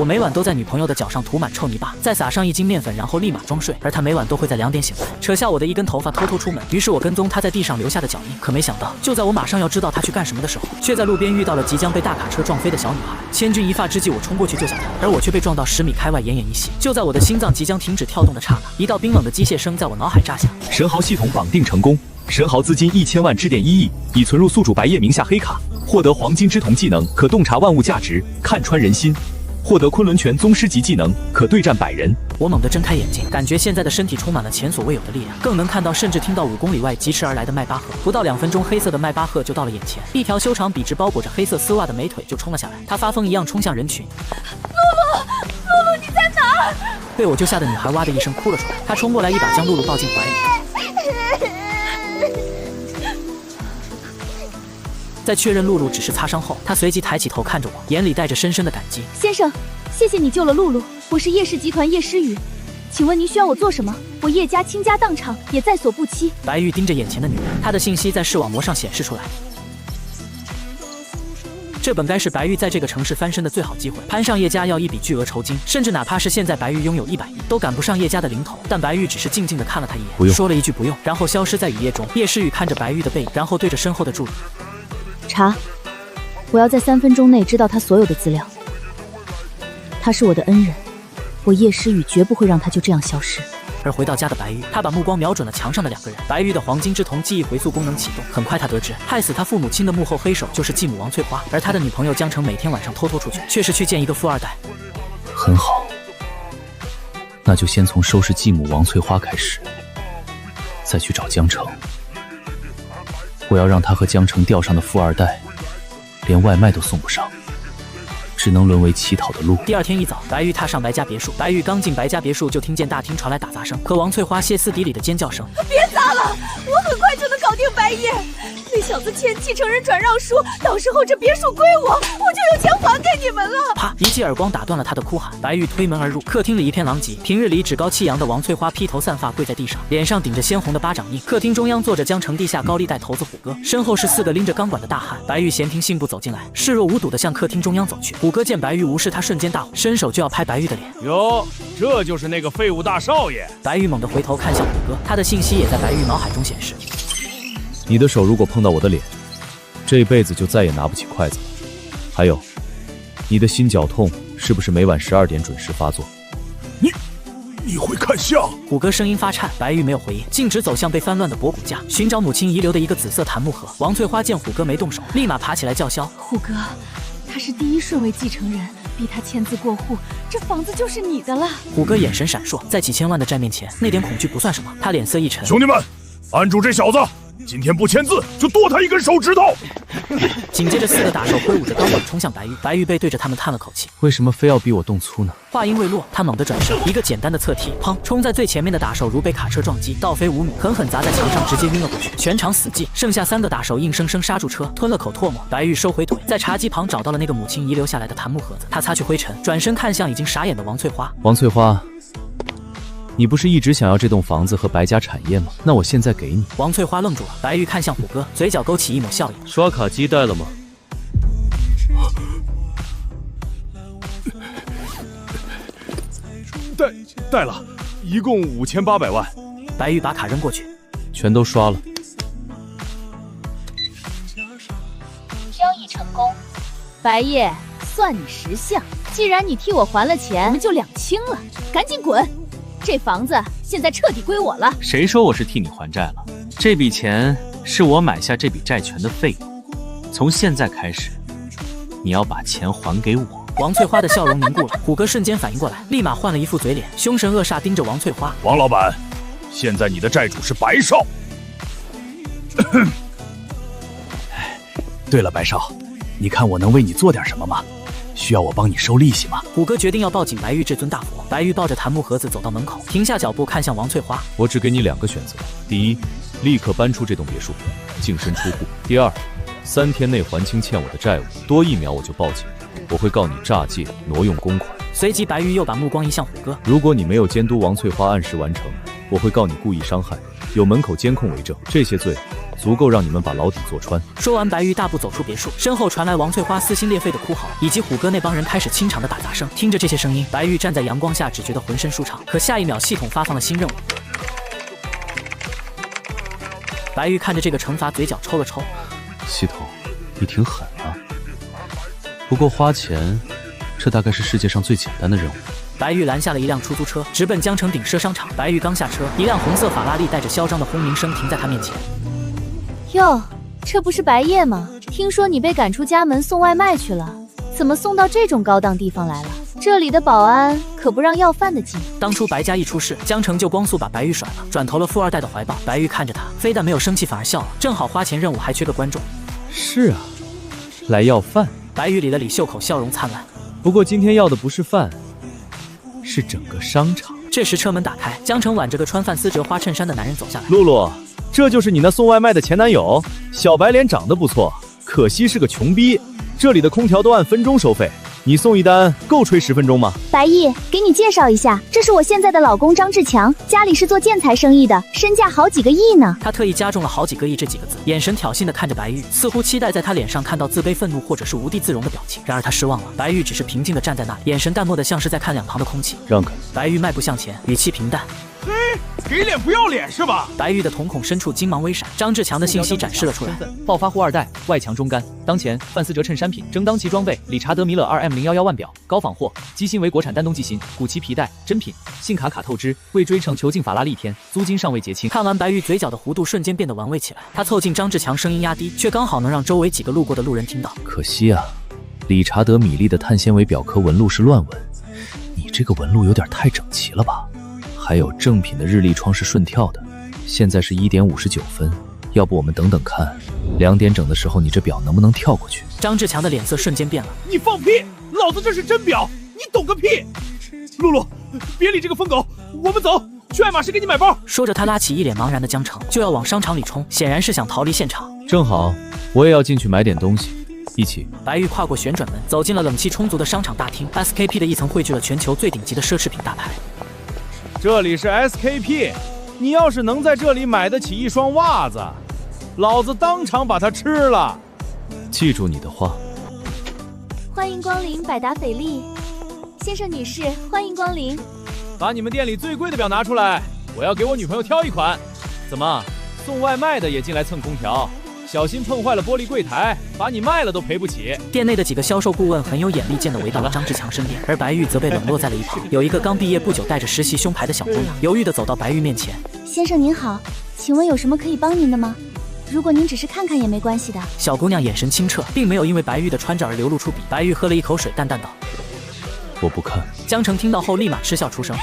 我每晚都在女朋友的脚上涂满臭泥巴，再撒上1斤面粉，然后立马装睡。而她每晚都会在2点醒来，扯下我的一根头发偷偷出门。于是我跟踪她在地上留下的脚印，可没想到，就在我马上要知道她去干什么的时候，却在路边遇到了即将被大卡车撞飞的小女孩。千钧一发之际，我冲过去救下她，而我却被撞到10米开外，奄奄一息。就在我的心脏即将停止跳动的刹那，一道冰冷的机械声在我脑海炸响。神豪系统绑定成功，神豪资金1000万支点1亿，已存入宿主白夜名下黑卡。获得黄金之瞳技能，可洞察万物价值，看穿人心。获得昆仑拳宗师级技能，可对战100人。我猛地睁开眼睛，感觉现在的身体充满了前所未有的力量，更能看到甚至听到5公里外疾驰而来的迈巴赫。不到2分钟，黑色的迈巴赫就到了眼前，一条修长笔直包裹着黑色丝袜的美腿就冲了下来，他发疯一样冲向人群。露露，你在哪儿？被我救下的女孩哇的一声哭了出来，她冲过来一把将露露抱进怀里。在确认露露只是擦伤后，她随即抬起头看着我，眼里带着深深的感激。先生，谢谢你救了露露，我是叶氏集团叶诗雨，请问您需要我做什么？我叶家倾家荡产，也在所不惜。白玉盯着眼前的女人，她的信息在视网膜上显示出来。这本该是白玉在这个城市翻身的最好机会，攀上叶家要一笔巨额酬金，甚至哪怕是现在白玉拥有100亿，都赶不上叶家的零头。但白玉只是静静地看了他一眼，说了一句不用，然后消失在雨夜中。叶诗雨看着白玉的背影，然后对着身后的助理。查，我要在3分钟内知道他所有的资料。他是我的恩人，我叶诗雨绝不会让他就这样消失。而回到家的白玉，他把目光瞄准了墙上的2个人。白玉的黄金之瞳记忆回溯功能启动，很快他得知害死他父母亲的幕后黑手就是继母王翠花，而他的女朋友江澄每天晚上偷出去，却是去见一个富2代。很好，那就先从收拾继母王翠花开始，再去找江澄。我要让他和江澄钓上的富2代连外卖都送不上，只能沦为乞讨的路。第2天一早，白玉踏上白家别墅。白玉刚进白家别墅，就听见大厅传来打砸声和王翠花歇斯底里的尖叫声。别砸了，我很快就能搞定白夜。那小子签继承人转让书，到时候这别墅归我，我就有钱还给你们了。啪！一记耳光打断了他的哭喊。白玉推门而入，客厅里一片狼藉。平日里趾高气扬的王翠花披头散发跪在地上，脸上顶着鲜红的巴掌印。客厅中央坐着江澄地下高利贷头子虎哥，身后是4个拎着钢管的大汉。白玉闲庭信步走进来，视若无睹地向客厅中央走去。虎哥见白玉无视他，瞬间大火，伸手就要拍白玉的脸。哟，这就是那个废物大少爷。白玉猛地回头看向虎哥，他的信息也在白玉脑海中显示。你的手如果碰到我的脸，这辈子就再也拿不起筷子了。还有，你的心绞痛是不是每晚12点准时发作？你会看相？虎哥声音发颤，白玉没有回应，径直走向被翻乱的博古架，寻找母亲遗留的一个紫色檀木盒。王翠花见虎哥没动手，立马爬起来叫嚣：虎哥，他是第1顺位继承人，逼他签字过户，这房子就是你的了。虎哥眼神闪烁，在几千万的债面前，那点恐惧不算什么。他脸色一沉，兄弟们，按住这小子！今天不签字，就剁他1根手指头！紧接着4个打手挥舞着钢管冲向白玉，白玉背对着他们叹了口气。为什么非要逼我动粗呢？话音未落，他猛地转身，一个简单的侧踢，砰！冲在最前面的打手如被卡车撞击，倒飞5米，狠狠砸在墙上，直接晕了过去。全场死寂，剩下3个打手硬生生刹住车，吞了口唾沫。白玉收回腿，在茶几旁找到了那个母亲遗留下来的檀木盒子，他擦去灰尘，转身看向已经傻眼的王翠花。王翠花，你不是一直想要这栋房子和白家产业吗？那我现在给你。王翠花愣住了，白玉看向虎哥，嘴角勾起一抹笑意。刷卡机带了吗？带了，一共5800万。白玉把卡扔过去，全都刷了。交易成功，白夜，算你识相。既然你替我还了钱，我们就2清了，赶紧滚！这房子现在彻底归我了。谁说我是替你还债了？这笔钱是我买下这笔债权的费用。从现在开始，你要把钱还给我。王翠花的笑容凝固了，虎哥瞬间反应过来，立马换了一副嘴脸，凶神恶煞盯着王翠花。王老板，现在你的债主是白少。对了，白少，你看我能为你做点什么吗？需要我帮你收利息吗？虎哥决定要抱紧白玉这尊大佛。白玉抱着檀木盒子走到门口，停下脚步看向王翠花。我只给你2个选择：第一，立刻搬出这栋别墅，净身出户；第二，3天内还清欠我的债务，多1秒我就报警，我会告你诈借、挪用公款。随即白玉又把目光移向虎哥。如果你没有监督王翠花按时完成，我会告你故意伤害，有门口监控为证，这些罪足够让你们把牢底坐穿。说完，白玉大步走出别墅，身后传来王翠花撕心裂肺的哭嚎，以及虎哥那帮人开始清场的打杂声。听着这些声音，白玉站在阳光下，只觉得浑身舒畅。可下一秒，系统发放了新任务。白玉看着这个惩罚，嘴角抽了抽。系统，你挺狠啊。不过花钱，这大概是世界上最简单的任务。白玉拦下了一辆出租车，直奔江城鼎奢商场。白玉刚下车，一辆红色法拉利带着嚣张的轰鸣声停在他面前。哟，这不是白夜吗？听说你被赶出家门送外卖去了，怎么送到这种高档地方来了？这里的保安可不让要饭的进。当初白家一出事，江城就光速把白玉甩了，转投了富二代的怀抱。白玉看着他，非但没有生气，反而笑了。正好花钱任务还缺个观众。是啊，来要饭。白玉理了理袖口，笑容灿烂。不过今天要的不是饭，是整个商场。这时车门打开，江城挽着个穿范丝折花衬衫的男人走下来。露露，这就是你那送外卖的前男友，小白脸长得不错，可惜是个穷逼。这里的空调都按分钟收费，你送一单够吹10分钟吗？白毅，给你介绍一下，这是我现在的老公张志强，家里是做建材生意的，身价好几个亿呢。他特意加重了好几个亿这几个字，眼神挑衅地看着白玉，似乎期待在他脸上看到自卑、愤怒或者是无地自容的表情。然而他失望了，白玉只是平静地站在那里，眼神淡漠的像是在看两旁的空气。让开！白玉迈步向前，语气平淡。给脸不要脸是吧？白玉的瞳孔深处金芒微闪，张志强的信息展示了出来。暴发户二代，外强中干，当前范思哲衬衫品正当期装备，理查德米勒 2M011腕表，高仿货，机芯为国产丹东机芯，古奇皮带，真品，信卡卡透支，未追成囚禁法拉利天，租金尚未结清。看完白玉嘴角的弧度瞬间变得玩味起来，他凑近张志强，声音压低，却刚好能让周围几个路过的路人听到。可惜啊，理查德米利的碳纤维表壳纹路是乱纹，你这个纹路有点太整齐了吧？还有正品的日历窗是顺跳的，现在是1点59分，要不我们等等看，2点整的时候你这表能不能跳过去？张志强的脸色瞬间变了。你放屁！老子这是真表，你懂个屁！露露，别理这个疯狗，我们走，去爱马仕给你买包。说着，他拉起一脸茫然的江城，就要往商场里冲，显然是想逃离现场。正好，我也要进去买点东西，一起。白玉跨过旋转门，走进了冷气充足的商场大厅。SKP 的一层汇聚了全球最顶级的奢侈品大牌。这里是 SKP， 你要是能在这里买得起一双袜子，老子当场把它吃了。记住你的话。欢迎光临百达翡丽，先生女士，欢迎光临。把你们店里最贵的表拿出来，我要给我女朋友挑一款。怎么，送外卖的也进来蹭空调？小心碰坏了玻璃柜台，把你卖了都赔不起。店内的几个销售顾问很有眼力见地围到了张志强身边，而白玉则被冷落在了一旁。有一个刚毕业不久、带着实习胸牌的小姑娘，犹豫地走到白玉面前。先生您好，请问有什么可以帮您的吗？如果您只是看看也没关系的。小姑娘眼神清澈，并没有因为白玉的穿着而流露出鄙。白玉喝了一口水，淡淡道：“我不看。”江城听到后立马嗤笑出声：“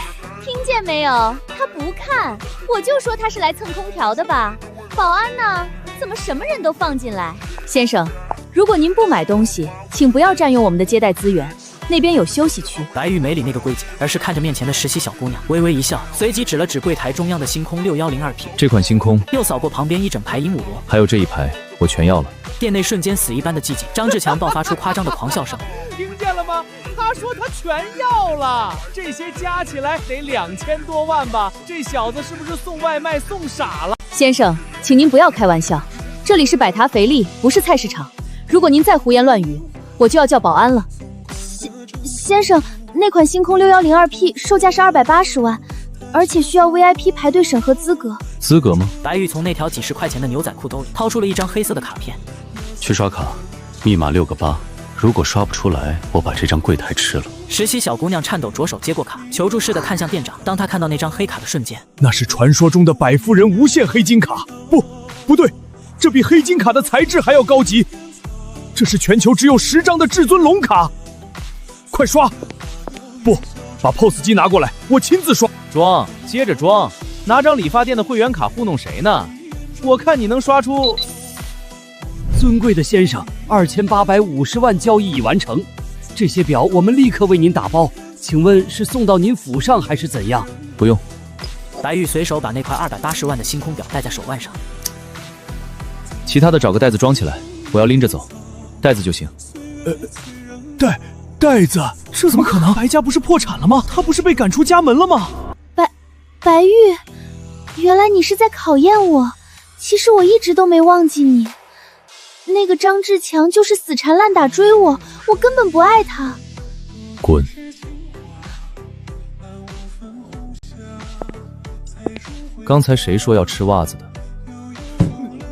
听见没有？他不看，我就说他是来蹭空调的吧。保安呢？怎么什么人都放进来？先生，如果您不买东西，请不要占用我们的接待资源，那边有休息区。”白玉没理那个柜姐，而是看着面前的实习小姑娘，微微一笑，随即指了指柜台中央的星空6102P。这款星空，又扫过旁边一整排鹦鹉螺，还有这一排，我全要了。店内瞬间死一般的寂静，张志强爆发出夸张的狂笑声。听见了吗？他说他全要了，这些加起来得2000多万吧？这小子是不是送外卖送傻了？先生，请您不要开玩笑，这里是百达翡丽，不是菜市场。如果您再胡言乱语，我就要叫保安了。先生，那款星空6102P 售价是280万，而且需要 VIP 排队审核资格。资格吗？白玉从那条几10块钱的牛仔裤兜里掏出了一张黑色的卡片。去刷卡，密码6个8。如果刷不出来，我把这张柜台吃了。实习小姑娘颤抖着手接过卡，求助似的看向店长。当她看到那张黑卡的瞬间，那是传说中的百夫人无限黑金卡。不对，这比黑金卡的材质还要高级。这是全球只有10张的至尊龙卡。快刷！不，把 POS 机拿过来，我亲自刷。装，接着装，拿张理发店的会员卡糊弄谁呢？我看你能刷出。尊贵的先生，2850万交易已完成，这些表我们立刻为您打包，请问是送到您府上还是怎样？不用。白玉随手把那块280万的星空表戴在手腕上，其他的找个袋子装起来，我要拎着走，袋子就行。袋子？这怎么可能？白家不是破产了吗？他不是被赶出家门了吗？白玉，原来你是在考验我。其实我一直都没忘记你。那个张志强就是死缠烂打追我，我根本不爱他。滚！刚才谁说要吃袜子的？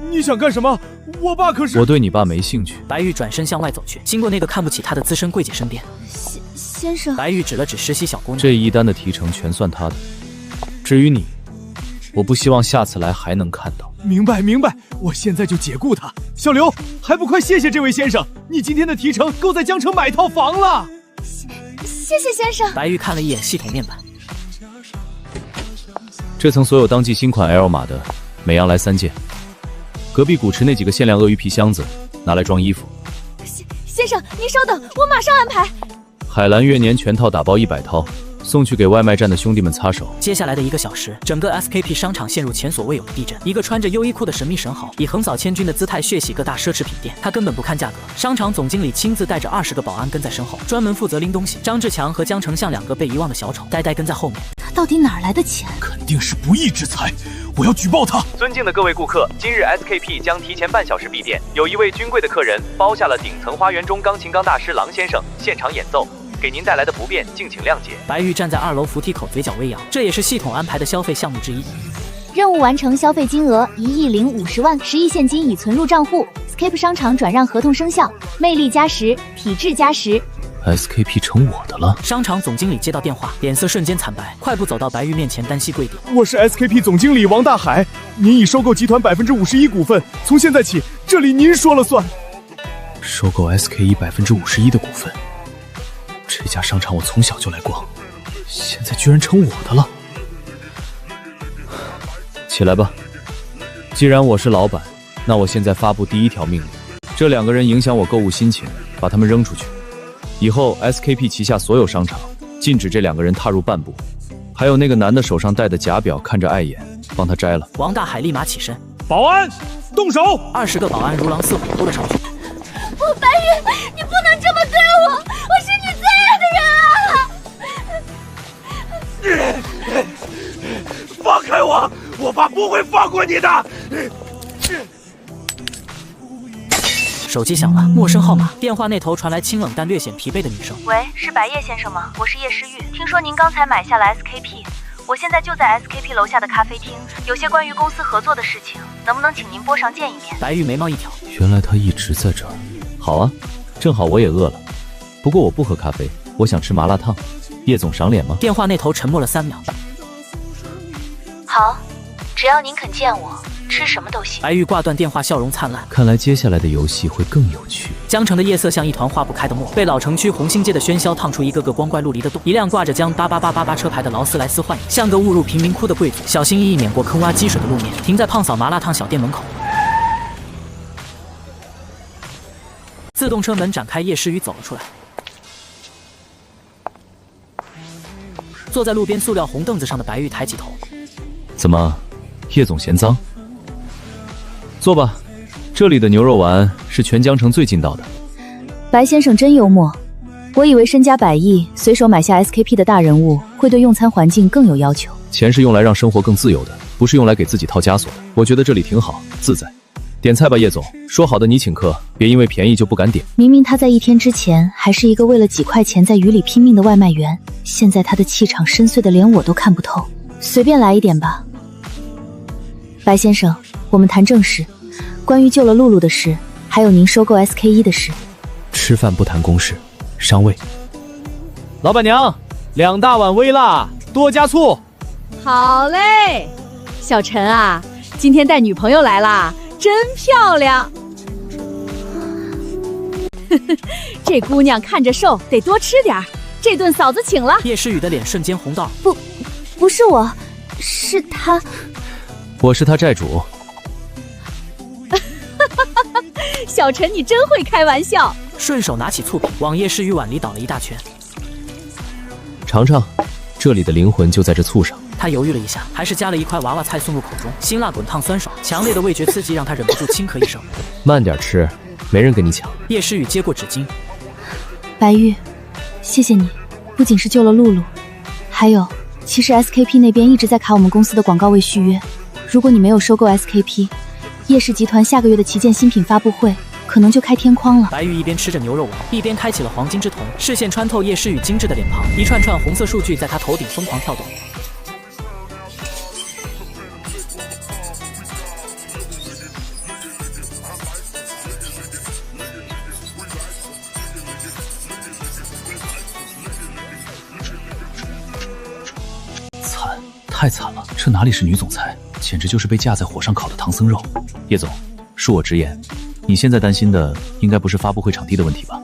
你想干什么？我爸可是……我对你爸没兴趣。白玉转身向外走去，经过那个看不起他的资深柜姐身边。先生，白玉指了指实习小姑娘，这一单的提成全算他的。至于你，我不希望下次来还能看到。明白，我现在就解雇他。小刘，还不快谢谢这位先生，你今天的提成够在江城买套房了。谢谢先生。白玉看了一眼系统面板，这层所有当季新款 L 码的，每样来3件。隔壁古池那几个限量鳄鱼皮箱子，拿来装衣服。先生，您稍等，我马上安排。海蓝月年全套打包100套，送去给外卖站的兄弟们擦手。接下来的1个小时，整个 SKP 商场陷入前所未有的地震。一个穿着优衣库的神秘神豪，以横扫千军的姿态血洗各大奢侈品店。他根本不看价格。商场总经理亲自带着20个保安跟在身后，专门负责拎东西。张志强和江丞相2个被遗忘的小丑，呆呆跟在后面。他到底哪来的钱？肯定是不义之财，我要举报他！尊敬的各位顾客，今日 SKP 将提前半小时闭店。有一位尊贵的客人包下了顶层花园中钢琴钢大师郎先生现场演奏。给您带来的不便，敬请谅解。白玉站在2楼扶梯口，嘴角微扬，这也是系统安排的消费项目之一。任务完成，消费金额1亿050万，10亿现金已存入账户。Skip 商场转让合同生效，魅力加10，体质加10。SKP 成我的了。商场总经理接到电话，脸色瞬间惨白，快步走到白玉面前，单膝跪地。我是 SKP 总经理王大海，您已收购集团51%股份，从现在起，这里您说了算。收购 SKE 51%的股份。这家商场我从小就来逛，现在居然成我的了。起来吧，既然我是老板，那我现在发布第1条命令：这2个人影响我购物心情，把他们扔出去。以后 SKP 旗下所有商场禁止这2个人踏入半步。还有那个男的手上戴的假表看着碍眼，帮他摘了。王大海立马起身，保安动手！20个保安如狼似虎扑了上去。不，白玉，你不能这么对我，我是你最爱的人啊！放开我，我爸不会放过你的。手机响了，陌生号码。电话那头传来清冷但略显疲惫的女声：“喂，是白叶先生吗？我是叶诗玉，听说您刚才买下了 SKP， 我现在就在 SKP 楼下的咖啡厅，有些关于公司合作的事情，能不能请您拨上见一面？”白玉眉毛一挑，原来他一直在这儿。好啊，正好我也饿了，不过我不喝咖啡，我想吃麻辣烫。叶总赏脸吗？电话那头沉默了3秒。好，只要您肯见我，吃什么都行。白玉挂断电话，笑容灿烂。看来接下来的游戏会更有趣。江城的夜色像一团化不开的墨，被老城区红星街的喧嚣烫出一个个光怪陆离的洞。一辆挂着江88888车牌的劳斯莱斯幻影，像个误入贫民窟的贵族，小心翼翼碾过坑洼积水的路面，停在胖嫂麻辣烫小店门口。自动车门展开，叶诗雨走了出来。坐在路边塑料红凳子上的白玉抬起头：“怎么，叶总嫌脏？坐吧，这里的牛肉丸是全江城最劲道的。”白先生真幽默，我以为身家100亿，随手买下 SKP 的大人物会对用餐环境更有要求。钱是用来让生活更自由的，不是用来给自己套枷锁的。我觉得这里挺好，自在。点菜吧，叶总。说好的你请客，别因为便宜就不敢点。明明他在1天之前还是一个为了几块钱在雨里拼命的外卖员，现在他的气场深邃的连我都看不透。随便来一点吧。白先生，我们谈正事，关于救了露露的事，还有您收购 SKE 的事。吃饭不谈公事，伤胃。老板娘，2大碗微辣，多加醋。好嘞，小陈啊，今天带女朋友来啦，真漂亮。这姑娘看着瘦，得多吃点儿。这顿嫂子请了。叶诗雨的脸瞬间红到，不是我，是他。我是他债主。小陈，你真会开玩笑。顺手拿起醋饼，往叶诗雨碗里倒了一大圈。尝尝，这里的灵魂就在这醋上。他犹豫了一下，还是夹了一块娃娃菜送入口中，辛辣滚烫酸爽，强烈的味觉刺激让他忍不住轻咳一声。慢点吃，没人跟你抢。叶诗雨接过纸巾。白玉，谢谢你，不仅是救了露露，还有，其实 SKP 那边一直在卡我们公司的广告位续约，如果你没有收购 SKP， 叶氏集团下个月的旗舰新品发布会可能就开天框了。白玉一边吃着牛肉丸，一边开启了黄金之瞳，视线穿透叶诗雨精致的脸庞，一串串红色数据在他头顶疯狂跳动。惨，太惨了！这哪里是女总裁，简直就是被架在火上烤的唐僧肉。叶总，恕我直言。你现在担心的应该不是发布会场地的问题吧？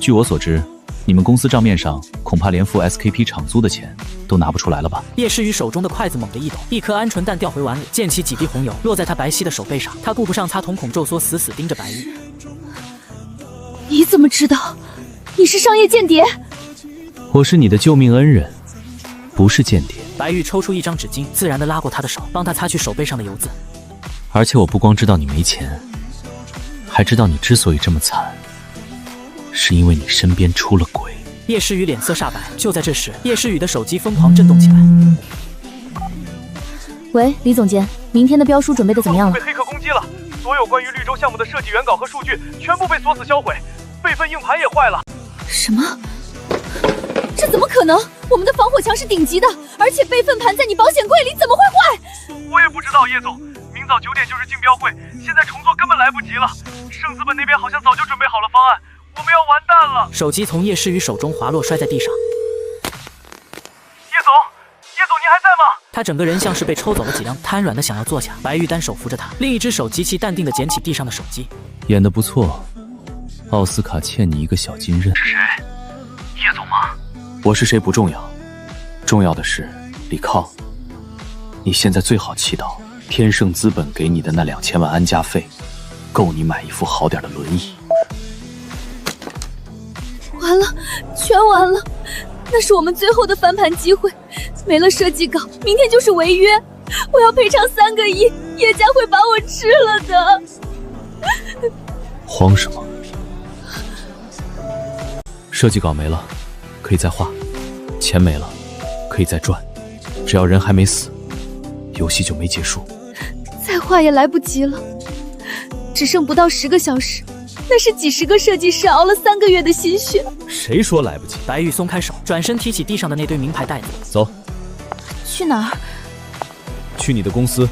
据我所知，你们公司账面上恐怕连付 SKP 场租的钱都拿不出来了吧？叶诗雨手中的筷子猛地一抖，一颗鹌鹑蛋掉回碗里，溅起几滴红油，落在她白皙的手背上。她顾不上擦，瞳孔骤缩，死死盯着白玉。你怎么知道？你是商业间谍？我是你的救命恩人，不是间谍。白玉抽出一张纸巾，自然地拉过他的手，帮他擦去手背上的油渍。而且我不光知道你没钱，还知道你之所以这么惨，是因为你身边出了轨。叶诗雨脸色煞白。就在这时，叶诗雨的手机疯狂震动起来。喂，李总监，明天的标书准备的怎么样了？被黑客攻击了，所有关于绿洲项目的设计原稿和数据全部被锁死销毁，备份硬盘也坏了。什么？这怎么可能？我们的防火墙是顶级的，而且备份盘在你保险柜里，怎么会坏？我也不知道，叶总。明早9点就是竞标会，现在重做根本来不及了。盛资本那边好像早就准备好了方案，我们要完蛋了。手机从叶诗雨手中滑落，摔在地上。叶总，您还在吗？他整个人像是被抽走了几辆，瘫软的想要坐下。白玉单手扶着他，另一只手极其淡定的捡起地上的手机。演得不错，奥斯卡欠你一个小金刃。是谁？叶总吗？我是谁不重要，重要的是李抗，你现在最好祈祷天盛资本给你的那2000万安家费，够你买一副好点的轮椅。完了，全完了！那是我们最后的翻盘机会，没了设计稿，明天就是违约，我要赔偿3个亿，叶家会把我吃了的。慌什么？设计稿没了，可以再画；钱没了，可以再赚。只要人还没死，游戏就没结束。再画也来不及了，只剩不到10个小时，那是几十个设计师熬了3个月的心血。谁说来不及？白玉松开手，转身提起地上的那堆名牌袋子。走。去哪儿？去你的公司。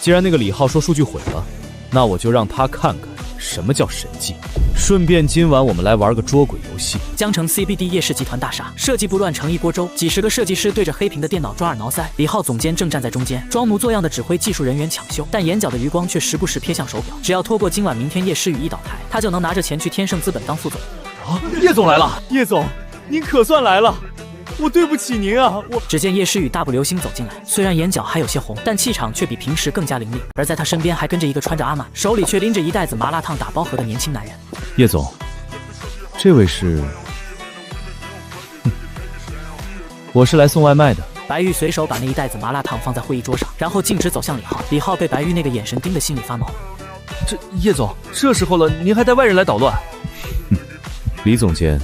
既然那个李浩说数据毁了，那我就让他看看什么叫神迹。顺便今晚我们来玩个捉鬼游戏。江城 CBD 叶氏集团大厦，设计部乱成一锅粥，几十个设计师对着黑屏的电脑抓耳挠腮。李浩总监正站在中间，装模作样的指挥技术人员抢修，但眼角的余光却时不时瞥向手表。只要拖过今晚明天叶诗雨一倒台，他就能拿着钱去天盛资本当副总。啊，叶总来了！叶总，您可算来了。我对不起您啊！只见叶诗雨大步流星走进来，虽然眼角还有些红，但气场却比平时更加凌厉。而在他身边还跟着一个穿着阿玛，手里却拎着一袋子麻辣烫打包盒的年轻男人。叶总，这位是？我是来送外卖的。白玉随手把那一袋子麻辣烫放在会议桌上，然后径直走向李浩。李浩被白玉那个眼神盯得心里发毛。这叶总，这时候了，您还带外人来捣乱？李总监，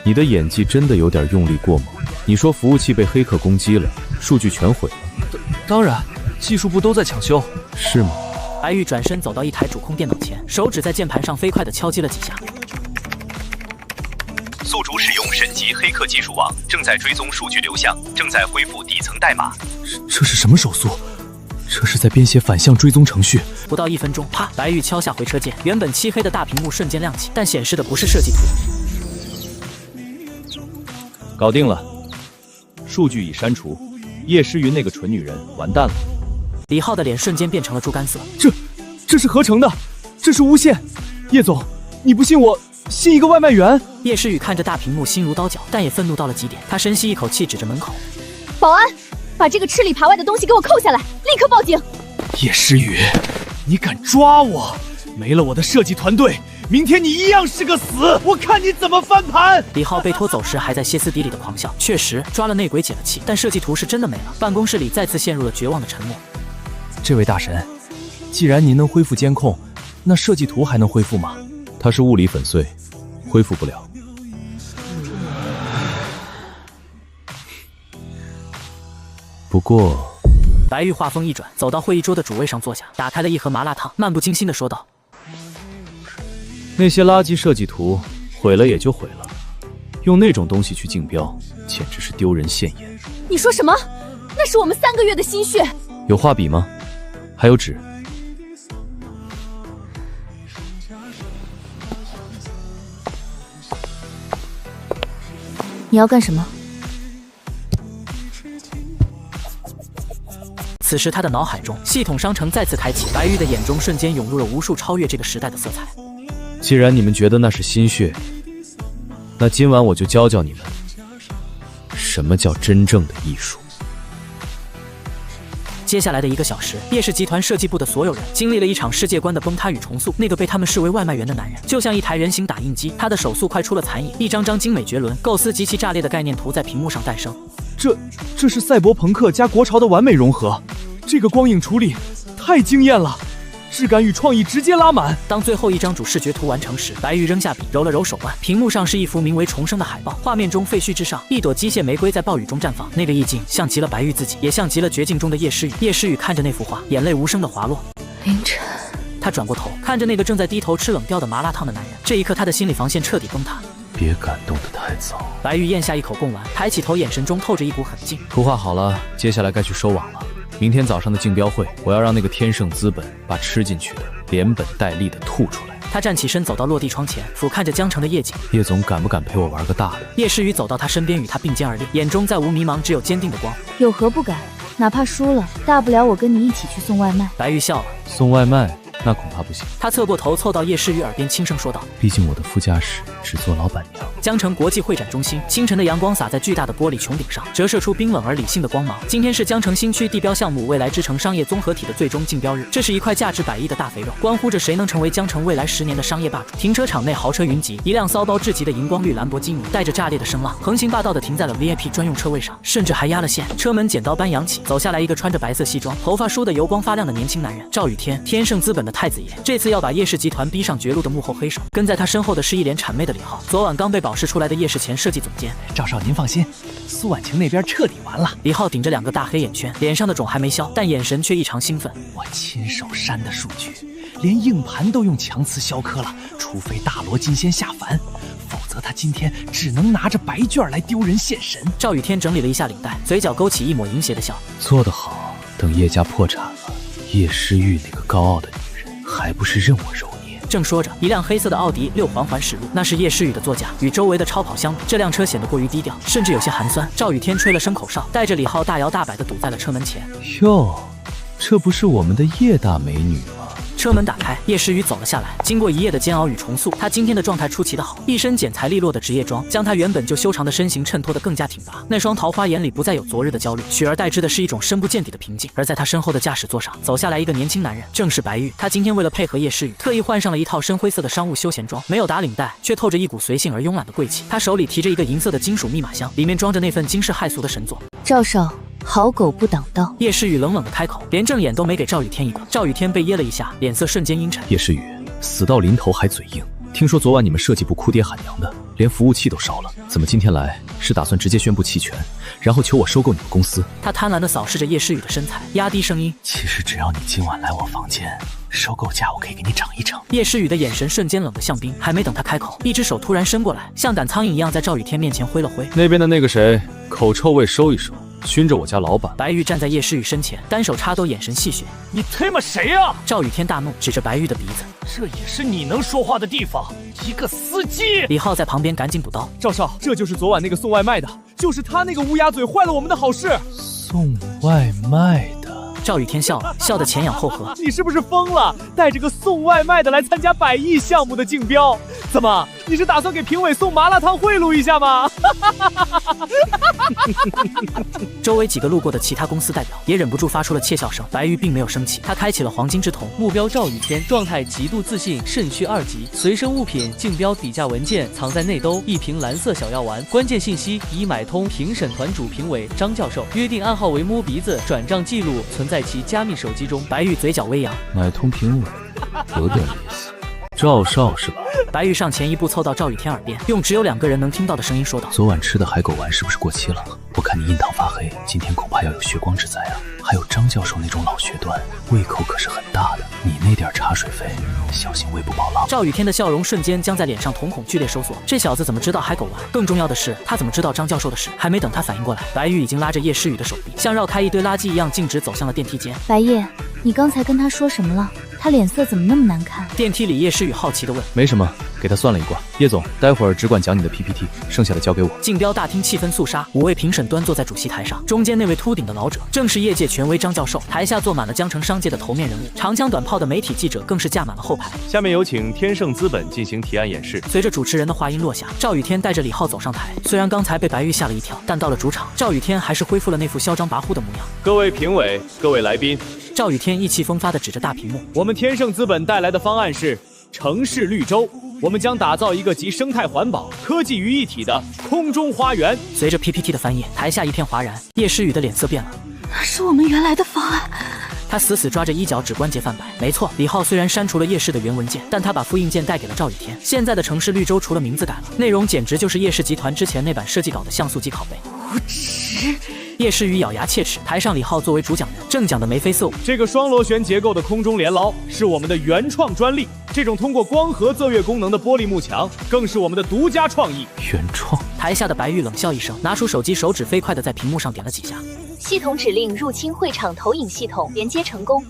你的演技真的有点用力过猛。你说服务器被黑客攻击了，数据全毁了。当然，技术部都在抢修。是吗？白玉转身走到一台主控电脑前，手指在键盘上飞快地敲击了几下。宿主使用神级黑客技术网，正在追踪数据流向，正在恢复底层代码。这是什么手速？这是在编写反向追踪程序。不到1分钟，啪！白玉敲下回车键，原本漆黑的大屏幕瞬间亮起，但显示的不是设计图。搞定了，数据已删除。叶诗云那个蠢女人完蛋了。李浩的脸瞬间变成了猪肝色。这是合成的，这是诬陷。叶总，你不信我，信一个外卖员。叶诗雨看着大屏幕，心如刀绞，但也愤怒到了极点。他深吸一口气，指着门口：“保安，把这个吃里扒外的东西给我扣下来，立刻报警！”叶诗雨，你敢抓我？没了我的设计团队，明天你一样是个死！我看你怎么翻盘！李浩被拖走时还在歇斯底里的狂笑。确实抓了内鬼解了气，但设计图是真的没了。办公室里再次陷入了绝望的沉默。这位大神，既然您能恢复监控，那设计图还能恢复吗？它是物理粉碎，恢复不了。不过，白玉话锋一转，走到会议桌的主位上坐下，打开了一盒麻辣烫，漫不经心地说道：“那些垃圾设计图毁了也就毁了，用那种东西去竞标，简直是丢人现眼。”你说什么？那是我们3个月的心血。有画笔吗？还有纸。你要干什么？此时他的脑海中系统商城再次开启，白玉的眼中瞬间涌入了无数超越这个时代的色彩。既然你们觉得那是心血，那今晚我就教教你们，什么叫真正的艺术。接下来的1个小时，叶氏集团设计部的所有人经历了一场世界观的崩塌与重塑。那个被他们视为外卖员的男人，就像一台人形打印机，他的手速快出了残影，一张张精美绝伦、构思极其炸裂的概念图在屏幕上诞生。这是赛博朋克加国潮的完美融合，这个光影处理太惊艳了，质感与创意直接拉满。当最后一张主视觉图完成时，白玉扔下笔，揉了揉手腕，屏幕上是一幅名为《重生》的海报。画面中废墟之上，一朵机械玫瑰在暴雨中绽放，那个意境像极了白玉自己，也像极了绝境中的叶诗雨。叶诗雨看着那幅画，眼泪无声的滑落。凌晨，他转过头，看着那个正在低头吃冷掉的麻辣烫的男人，这一刻他的心理防线彻底崩塌。别感动得太早。白玉咽下一口贡丸，抬起头，眼神中透着一股狠劲。图画好了，接下来该去收网了。明天早上的竞标会，我要让那个天盛资本把吃进去的连本带利的吐出来。他站起身，走到落地窗前，俯瞰着江城的夜景。叶总敢不敢陪我玩个大的？叶诗雨走到他身边，与他并肩而立，眼中再无迷茫，只有坚定的光。有何不敢？哪怕输了，大不了我跟你一起去送外卖。白玉笑了。送外卖？那恐怕不行。他侧过头，凑到叶诗雨耳边轻声说道：“毕竟我的副驾驶只做老板娘。”江城国际会展中心，清晨的阳光洒在巨大的玻璃穹顶上，折射出冰冷而理性的光芒。今天是江城新区地标项目未来之城商业综合体的最终竞标日，这是一块价值100亿的大肥肉，关乎着谁能成为江城未来10年的商业霸主。停车场内豪车云集，一辆骚包至极的荧光绿兰博基尼带着炸裂的声浪，横行霸道地停在了 VIP 专用车位上，甚至还压了线。车门剪刀般扬起，走下来一个穿着白色西装、头发梳得油光发亮的年轻男人，赵雨天，天盛资本的太子爷。这次要把叶氏集团逼上绝路的幕后黑手。跟在他身后的是一脸谄媚的李浩，昨晚刚被保释出来的叶氏前设计总监。赵少您放心，苏婉晴那边彻底完了。李浩顶着2个大黑眼圈，脸上的肿还没消，但眼神却异常兴奋。我亲手删的数据，连硬盘都用强磁削刻了，除非大罗金仙下凡，否则他今天只能拿着白卷来丢人现神。赵雨天整理了一下领带，嘴角勾起一抹淫邪的笑。做得好，等叶家破产了，叶诗玉那个高傲的女人还不是任我揉捏。正说着，一辆黑色的奥迪6环环驶入，那是叶诗雨的座驾。与周围的超跑相比，这辆车显得过于低调，甚至有些寒酸。赵雨天吹了声口哨，带着李浩大摇大摆地堵在了车门前。哟，这不是我们的叶大美女吗？车门打开，叶诗雨走了下来。经过一夜的煎熬与重塑，她今天的状态出奇的好，一身剪裁利落的职业装，将她原本就修长的身形衬托得更加挺拔。那双桃花眼里不再有昨日的焦虑，取而代之的是一种深不见底的平静。而在她身后的驾驶座上，走下来一个年轻男人，正是白玉。他今天为了配合叶诗雨，特意换上了一套深灰色的商务休闲装，没有打领带，却透着一股随性而慵懒的贵气。他手里提着一个银色的金属密码箱，里面装着那份惊世骇俗的神作。赵少，好狗不挡道。叶诗雨冷冷的开口，连正眼都没给赵雨天一个。赵雨天被噎了一下，脸色瞬间阴沉。叶诗雨，死到临头还嘴硬。听说昨晚你们设计部哭爹喊娘的，连服务器都烧了，怎么今天来是打算直接宣布弃权，然后求我收购你们公司？他贪婪地扫视着叶诗雨的身材，压低声音：其实只要你今晚来我房间，收购价我可以给你涨一涨。叶诗雨的眼神瞬间冷得像冰，还没等他开口，一只手突然伸过来，像赶苍蝇一样在赵雨天面前挥了挥。那边的那个谁，口臭味收一收，熏着我家老板。白玉站在叶诗雨身前，单手插兜，眼神戏谑：你推吗谁呀？赵雨天大怒，指着白玉的鼻子：这也是你能说话的地方，一个司机！李浩在旁边赶紧补刀：赵少，这就是昨晚那个送外卖的，就是他那个乌鸦嘴坏了我们的好事。送外卖的。赵雨天笑了，笑得前仰后合。你是不是疯了？带着个送外卖的来参加100亿项目的竞标，怎么？你是打算给评委送麻辣烫贿赂一下吗？周围几个路过的其他公司代表也忍不住发出了窃笑声。白玉并没有生气，他开启了黄金之瞳。目标赵雨天，状态极度自信，肾虚2级，随身物品竞标底价文件藏在内兜，一瓶蓝色小药丸，关键信息已买通评审团主评委张教授，约定暗号为摸鼻子，转账记录存在其加密手机中。白玉嘴角微扬，买通评委有点意思。赵少是吧？白玉上前一步凑到赵雨天耳边，用只有2个人能听到的声音说道：“昨晚吃的海狗丸是不是过期了？我看你印堂发黑，今天恐怕要有血光之灾啊！还有张教授那种老学段，胃口可是很大的，你那点茶水费，小心胃部暴殇。”赵雨天的笑容瞬间将在脸上瞳孔剧烈收缩。这小子怎么知道海狗丸？更重要的是，他怎么知道张教授的事？还没等他反应过来，白玉已经拉着叶诗雨的手臂，像绕开一堆垃圾一样径直走向了电梯间。白夜，你刚才跟他说什么了？他脸色怎么那么难看？电梯里，叶诗雨好奇地问。没什么，给他算了一卦。叶总，待会儿只管讲你的 PPT， 剩下的交给我。竞标大厅气氛肃杀，5位评审端坐在主席台上，中间那位秃顶的老者正是业界权威张教授，台下坐满了江城商界的头面人物，长枪短炮的媒体记者更是架满了后排。下面有请天盛资本进行提案演示。随着主持人的话音落下，赵雨天带着李浩走上台。虽然刚才被白玉吓了一跳，但到了主场，赵雨天还是恢复了那副嚣张跋扈的模样。各位评委，各位来宾。赵雨天意气风发地指着大屏幕，我们天盛资本带来的方案是城市绿洲，我们将打造一个集生态环保、科技于一体的空中花园。随着 PPT 的翻页，台下一片哗然，叶诗雨的脸色变了。那是我们原来的方案。他死死抓着衣角，指关节泛白。没错，李浩虽然删除了叶氏的原文件，但他把复印件带给了赵雨天。现在的城市绿洲除了名字改了，内容简直就是叶氏集团之前那版设计稿的像素级拷贝。无耻！叶诗雨咬牙切齿。台上李浩作为主讲人，正讲的眉飞色舞。这个双螺旋结构的空中连牢是我们的原创专利，这种通过光合作跃功能的玻璃幕墙更是我们的独家创意。原创。台下的白玉冷笑一声，拿出手机，手指飞快地在屏幕上点了几下。系统指令入侵会场投影系统，连接成功。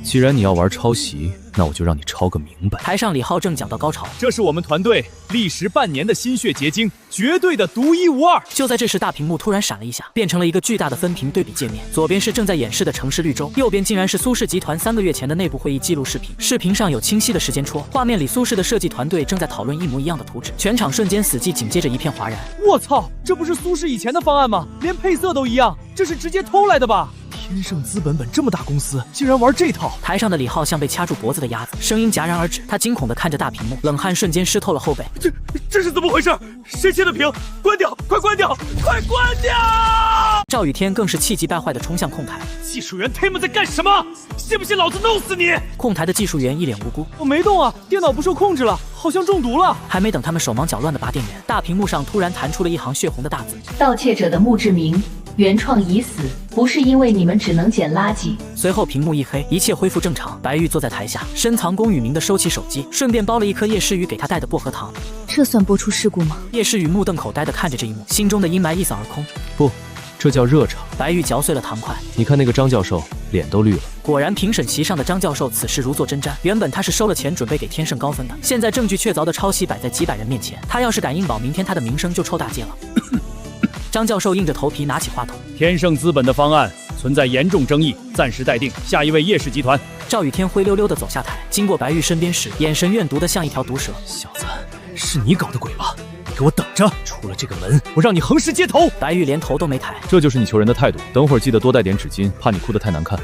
既然你要玩抄袭，那我就让你抄个明白。台上李浩正讲到高潮，这是我们团队历时半年的心血结晶，绝对的独一无二。就在这时，大屏幕突然闪了一下，变成了一个巨大的分屏对比界面。左边是正在演示的城市绿洲，右边竟然是苏氏集团3个月前的内部会议记录视频。视频上有清晰的时间戳，画面里苏氏的设计团队正在讨论一模一样的图纸。全场瞬间死寂，紧接着一片哗然。我操，这不是苏氏以前的方案吗？连配色都一样，这是直接偷来的吧？天盛资本这么大公司，竟然玩这套！台上的李浩像被掐住脖子的鸭子，声音戛然而止。他惊恐地看着大屏幕，冷汗瞬间湿透了后背。这是怎么回事？谁切的屏？关掉！快关掉！快关掉！赵雨天更是气急败坏地冲向控台。技术员他们在干什么？信不信老子弄死你？控台的技术员一脸无辜，我没动啊，电脑不受控制了，好像中毒了。还没等他们手忙脚乱地拔电源，大屏幕上突然弹出了一行血红的大字：盗窃者的墓志铭。原创已死，不是因为你们只能捡垃圾。随后屏幕一黑，一切恢复正常。白玉坐在台下，深藏功与名的收起手机，顺便包了一颗叶诗雨给他带的薄荷糖。这算播出事故吗？叶诗雨目瞪口呆地看着这一幕，心中的阴霾一扫而空。不，这叫热场。白玉嚼碎了糖块，你看那个张教授脸都绿了。果然，评审席上的张教授此时如坐针毡。原本他是收了钱准备给天盛高分的，现在证据确凿的抄袭摆在几百人面前，他要是敢硬保，明天他的名声就臭大街了。张教授硬着头皮拿起话筒：天盛资本的方案存在严重争议，暂时待定。下一位叶氏集团。赵雨天灰溜溜地走下台，经过白玉身边时，眼神怨毒得像一条毒蛇。小子，是你搞的鬼吧？你给我等着！出了这个门，我让你横尸街头！白玉连头都没抬。这就是你求人的态度。等会儿记得多带点纸巾，怕你哭得太难看。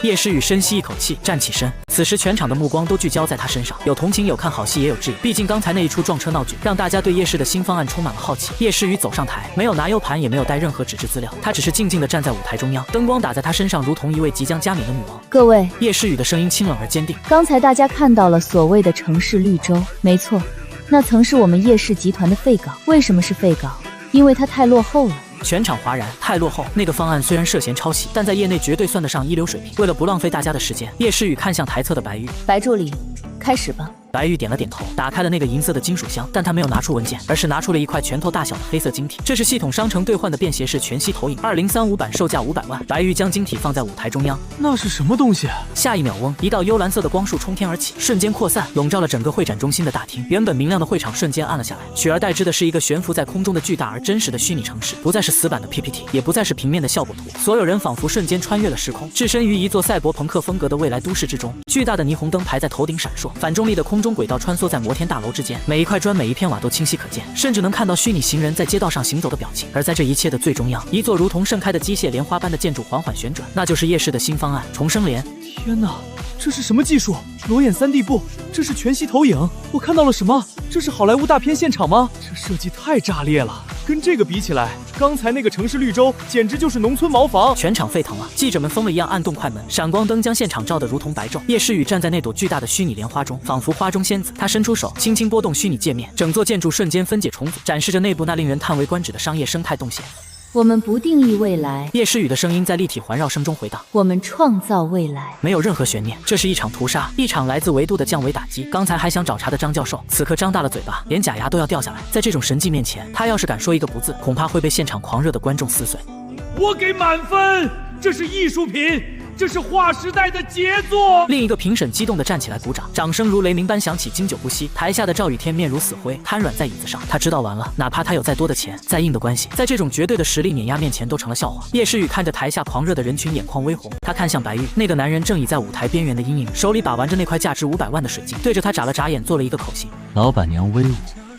叶诗雨深吸一口气，站起身。此时全场的目光都聚焦在他身上，有同情，有看好戏，也有质疑。毕竟刚才那一出撞车闹剧，让大家对叶氏的新方案充满了好奇。叶诗雨走上台，没有拿 U 盘，也没有带任何纸质资料，他只是静静地站在舞台中央，灯光打在他身上，如同一位即将加冕的女王。各位，叶诗雨的声音清冷而坚定。刚才大家看到了所谓的城市绿洲，没错，那曾是我们叶氏集团的废稿。为什么是废稿？因为它太落后了。全场哗然，太落后。那个方案虽然涉嫌抄袭，但在业内绝对算得上一流水平。为了不浪费大家的时间，叶诗雨看向台侧的白玉：白助理，开始吧。白玉点了点头，打开了那个银色的金属箱，但他没有拿出文件，而是拿出了一块拳头大小的黑色晶体。这是系统商城兑换的便携式全息投影，2035版售价500万。白玉将晶体放在舞台中央，那是什么东西？下一秒嗡，一道幽蓝色的光束冲天而起，瞬间扩散，笼罩了整个会展中心的大厅。原本明亮的会场瞬间暗了下来，取而代之的是一个悬浮在空中的巨大而真实的虚拟城市，不再是死板的 PPT， 也不再是平面的效果图。所有人仿佛瞬间穿越了时空，置身于一座赛博朋克风格的未来都市之中。巨大的霓虹灯排在头顶闪烁，反重力的空中轨道穿梭在摩天大楼之间，每一块砖每一片瓦都清晰可见，甚至能看到虚拟行人在街道上行走的表情。而在这一切的最中央，一座如同盛开的机械莲花般的建筑缓缓旋转，那就是叶氏的新方案重生联。天哪，这是什么技术？裸眼3D 布，这是全息投影，我看到了什么？这是好莱坞大片现场吗？这设计太炸裂了！跟这个比起来，刚才那个城市绿洲简直就是农村茅房，全场沸腾了。记者们疯了一样按动快门，闪光灯将现场照得如同白昼。叶诗雨站在那朵巨大的虚拟莲花中，仿佛花中仙子。她伸出手，轻轻拨动虚拟界面，整座建筑瞬间分解重组，展示着内部那令人叹为观止的商业生态动线。我们不定义未来，叶诗雨的声音在立体环绕声中回荡。我们创造未来，没有任何悬念，这是一场屠杀，一场来自维度的降维打击。刚才还想找茬的张教授，此刻张大了嘴巴，连假牙都要掉下来。在这种神迹面前，他要是敢说一个不字，恐怕会被现场狂热的观众撕碎。我给满分，这是艺术品，这是划时代的杰作。另一个评审激动地站起来鼓掌，掌声如雷鸣般响起，经久不息。台下的赵雨天面如死灰，瘫软在椅子上。他知道完了，哪怕他有再多的钱，再硬的关系，在这种绝对的实力碾压面前都成了笑话。叶诗雨看着台下狂热的人群，眼眶微红。他看向白玉，那个男人正倚在舞台边缘的阴影，手里把玩着那块价值500万的水晶，对着他眨了眨眼，做了一个口型。老板娘威武。